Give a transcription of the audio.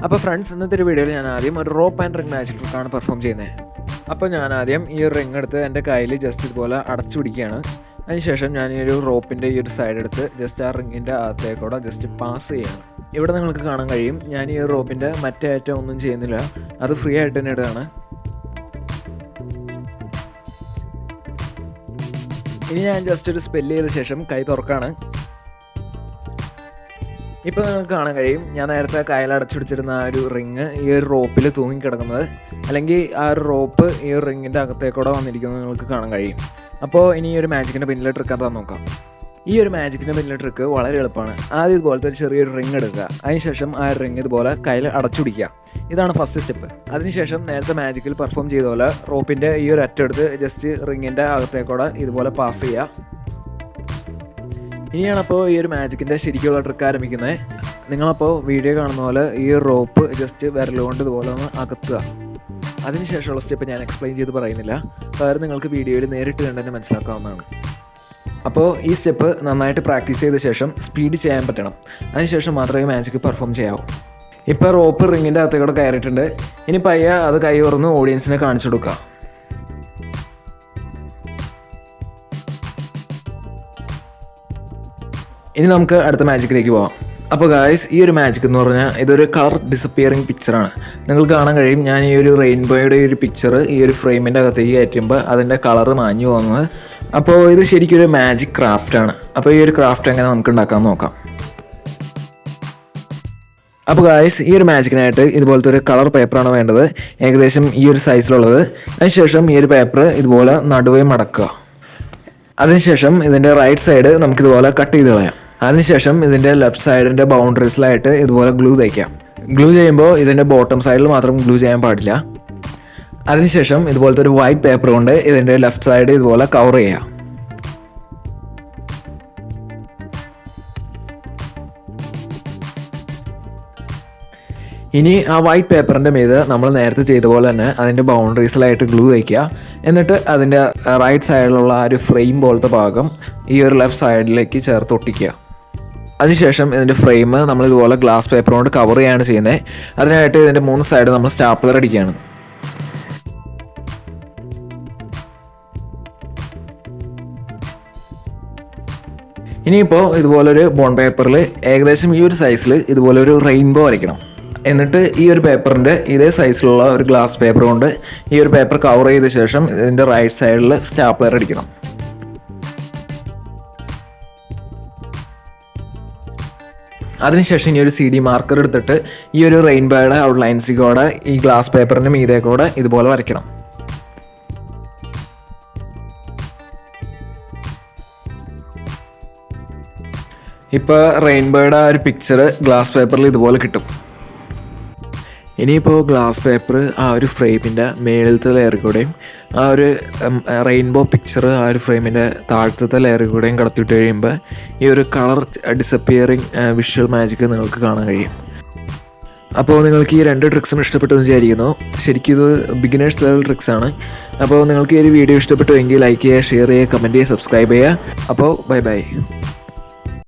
അപ്പോൾ ഫ്രണ്ട്സ്, ഇന്നത്തെ ഒരു വീഡിയോയിൽ ഞാൻ ആദ്യം ഒരു റോപ്പ് ആൻഡ് റിംഗ് മാജിക് ട്രിക്കാണ് പെർഫോം ചെയ്യുന്നത്. അപ്പോൾ ഞാൻ ആദ്യം ഈ ഒരു റിംഗ് എടുത്ത് എൻ്റെ കയ്യിൽ ജസ്റ്റ് ഇതുപോലെ അടച്ചു പിടിക്കുകയാണ്. അതിനുശേഷം ഞാൻ ഈ ഒരു റോപ്പിൻ്റെ ഈ ഒരു സൈഡ് എടുത്ത് ജസ്റ്റ് ആ റിങ്ങിൻ്റെ അകത്തേക്കൂടെ ജസ്റ്റ് പാസ് ചെയ്യണം. ഇവിടെ നിങ്ങൾക്ക് കാണാൻ കഴിയും ഞാൻ ഈ ഒരു റോപ്പിൻ്റെ മറ്റേ അറ്റം ഒന്നും ചെയ്യുന്നില്ല, അത് ഫ്രീ ആയിട്ട് തന്നെ ഇടുകയാണ്. ഇനി ഞാൻ ജസ്റ്റ് ഒരു സ്പെല്ല് ചെയ്ത ശേഷം കൈ തുറക്കാണ്. ഇപ്പോൾ നിങ്ങൾക്ക് കാണാൻ കഴിയും ഞാൻ നേരത്തെ കയ്യിൽ അടച്ചുപിടിച്ചിരുന്ന ആ ഒരു റിങ് ഈ ഒരു റോപ്പിൽ തൂങ്ങിക്കിടക്കുന്നത്, അല്ലെങ്കിൽ ആ ഒരു റോപ്പ് ഈ ഒരു റിങ്ങിൻ്റെ അകത്തേക്കൂടെ വന്നിരിക്കുന്നത് നിങ്ങൾക്ക് കാണാൻ കഴിയും. അപ്പോൾ ഇനി ഈ ഒരു മാജിക്കിൻ്റെ പിന്നിലെ ട്രിക്ക് എന്താ നോക്കാം. ഈ ഒരു മാജിക്കിൻ്റെ പിന്നിലെ ട്രിക്ക് വളരെ എളുപ്പമാണ്. ആദ്യം ഇതുപോലത്തെ ഒരു ചെറിയൊരു റിങ് എടുക്കുക. അതിനുശേഷം ആ റിങ് ഇതുപോലെ കയ്യിൽ അടച്ചുപിടിക്കുക. ഇതാണ് ഫസ്റ്റ് സ്റ്റെപ്പ്. അതിനുശേഷം നേരത്തെ മാജിക്കിൽ പെർഫോം ചെയ്ത പോലെ റോപ്പിൻ്റെ ഈ ഒരു അറ്റെടുത്ത് ജസ്റ്റ് റിങ്ങിൻ്റെ അകത്തേക്കൂടെ ഇതുപോലെ പാസ് ചെയ്യുക. ഇനിയാണപ്പോൾ ഈ ഒരു മാജിക്കിൻ്റെ ശരിക്കുള്ള ട്രിക്ക് ആരംഭിക്കുന്നത്. നിങ്ങളപ്പോൾ വീഡിയോ കാണുന്ന പോലെ ഈ റോപ്പ് ജസ്റ്റ് വിരലുകൊണ്ട് ഇതുപോലെ ഒന്ന് അകത്തുക. അതിനുശേഷമുള്ള സ്റ്റെപ്പ് ഞാൻ എക്സ്പ്ലെയിൻ ചെയ്ത് പറയുന്നില്ല, പകരം നിങ്ങൾക്ക് വീഡിയോയിൽ നേരിട്ട് കണ്ട് തന്നെ മനസ്സിലാക്കാവുന്നതാണ്. അപ്പോൾ ഈ സ്റ്റെപ്പ് നന്നായിട്ട് പ്രാക്ടീസ് ചെയ്ത ശേഷം സ്പീഡ് ചെയ്യാൻ പറ്റണം. അതിനുശേഷം മാത്രമേ മാജിക്ക് പെർഫോം ചെയ്യാവൂ. ഇപ്പോൾ റോപ്പ് റിങ്ങിൻ്റെ അകത്തേക്കൂടെ കയറിയിട്ടുണ്ട്. ഇനി പയ്യെ അത് കൈ തുറന്ന് ഓഡിയൻസിനെ കാണിച്ചു കൊടുക്കുക. ഇനി നമുക്ക് അടുത്ത മാജിക്കിലേക്ക് പോകാം. അപ്പോൾ ഗായ്സ്, ഈ ഒരു മാജിക് എന്ന് പറഞ്ഞാൽ ഇതൊരു കളർ ഡിസപ്പിയറിങ് പിക്ചറാണ്. നിങ്ങൾക്ക് കാണാൻ കഴിയും ഞാൻ ഈ ഒരു റെയിൻബോയുടെ ഒരു പിക്ചർ ഈ ഒരു ഫ്രെയിമിൻ്റെ അകത്തേക്ക് കയറ്റുമ്പോൾ അതിൻ്റെ കളറ് മാഞ്ഞു പോകുന്നത്. അപ്പോൾ ഇത് ശരിക്കും ഒരു മാജിക് ക്രാഫ്റ്റാണ്. അപ്പോൾ ഈ ഒരു ക്രാഫ്റ്റ് എങ്ങനെ നമുക്ക് ഉണ്ടാക്കാൻ നോക്കാം. അപ്പോൾ ഗായ്സ്, ഈ ഒരു മാജിക്കിനായിട്ട് ഇതുപോലത്തെ ഒരു കളർ പേപ്പറാണ് വേണ്ടത്, ഏകദേശം ഈ ഒരു സൈസിലുള്ളത്. അതിനുശേഷം ഈ ഒരു പേപ്പർ ഇതുപോലെ നടുവേ മടക്കുക. അതിനുശേഷം ഇതിൻ്റെ റൈറ്റ് സൈഡ് നമുക്കിതുപോലെ കട്ട് ചെയ്ത് കളയാം. അതിനുശേഷം ഇതിൻ്റെ ലെഫ്റ്റ് സൈഡിൻ്റെ ബൗണ്ടറീസിലായിട്ട് ഇതുപോലെ ഗ്ലൂ തയ്ക്കാം. ഗ്ലൂ ചെയ്യുമ്പോൾ ഇതിൻ്റെ ബോട്ടം സൈഡിൽ മാത്രം ഗ്ലൂ ചെയ്യാൻ പാടില്ല. അതിനുശേഷം ഇതുപോലത്തെ ഒരു വൈറ്റ് പേപ്പർ കൊണ്ട് ഇതിൻ്റെ ലെഫ്റ്റ് സൈഡ് ഇതുപോലെ കവർ ചെയ്യാം. ഇനി ആ വൈറ്റ് പേപ്പറിൻ്റെ മീത് നമ്മൾ നേരത്തെ ചെയ്ത പോലെ തന്നെ അതിൻ്റെ ബൗണ്ടറീസിലായിട്ട് ഗ്ലൂ വയ്ക്കുക. എന്നിട്ട് അതിൻ്റെ റൈറ്റ് സൈഡിലുള്ള ആ ഒരു ഫ്രെയിം പോലത്തെ ഭാഗം ഈ ഒരു ലെഫ്റ്റ് സൈഡിലേക്ക് ചേർത്ത് ഒട്ടിക്കുക. അതിനുശേഷം ഇതിൻ്റെ ഫ്രെയിം നമ്മൾ ഇതുപോലെ ഗ്ലാസ് പേപ്പർ കൊണ്ട് കവർ ചെയ്യുകയാണ് ചെയ്യുന്നത്. അതിനായിട്ട് ഇതിൻ്റെ 3 സൈഡ് നമ്മൾ സ്റ്റാപ്ലർ അടിക്കുകയാണ്. ഇനിയിപ്പോൾ ഇതുപോലൊരു ബോണ്ട് പേപ്പറിൽ ഏകദേശം ഈ ഒരു സൈസിൽ ഇതുപോലെ ഒരു റെയിൻബോ വരയ്ക്കണം. എന്നിട്ട് ഈ ഒരു പേപ്പറിൻ്റെ ഇതേ സൈസിലുള്ള ഒരു ഗ്ലാസ് പേപ്പർ കൊണ്ട് ഈ ഒരു പേപ്പർ കവർ ചെയ്ത ശേഷം ഇതിൻ്റെ റൈറ്റ് സൈഡിൽ സ്റ്റാപ്ലർ അടിക്കണം. അതിനുശേഷം ഇനി ഒരു CD മാർക്കർ എടുത്തിട്ട് ഈ ഒരു റെയിൻബോയുടെ ഔട്ട്ലൈൻസിൽ കൂടെ ഈ ഗ്ലാസ് പേപ്പറിൻ്റെ മീതെ കൂടെ ഇതുപോലെ വരയ്ക്കണം. ഇപ്പോൾ റെയിൻബോയുടെ ആ ഒരു പിക്ചർ ഗ്ലാസ് പേപ്പറിൽ ഇതുപോലെ കിട്ടും. ഇനിയിപ്പോൾ ഗ്ലാസ് പേപ്പർ ആ ഒരു ഫ്രെയിമിൻ്റെ മേളിലത്തെ ലെയറിൽ കൂടെയും ആ ഒരു റെയിൻബോ പിക്ചർ ആ ഒരു ഫ്രെയിമിൻ്റെ താഴത്തെ ലെയറിൽ കൂടെയും കടത്തിയിട്ട് കഴിയുമ്പോൾ ഈ ഒരു കളർ ഡിസപ്പിയറിങ് വിഷ്വൽ മാജിക് നിങ്ങൾക്ക് കാണാൻ കഴിയും. അപ്പോൾ നിങ്ങൾക്ക് ഈ 2 ട്രിക്സും ഇഷ്ടപ്പെട്ടെന്ന് വിചാരിക്കുന്നു. ശരിക്കും ഇത് ബിഗിനേഴ്സ് ലെവൽ ട്രിക്സാണ്. അപ്പോൾ നിങ്ങൾക്ക് ഈ ഒരു വീഡിയോ ഇഷ്ടപ്പെട്ടുവെങ്കിൽ ലൈക്ക് ചെയ്യുക, ഷെയർ ചെയ്യുക, കമൻറ്റ് ചെയ്യുക, സബ്സ്ക്രൈബ് ചെയ്യുക. അപ്പോൾ ബൈ.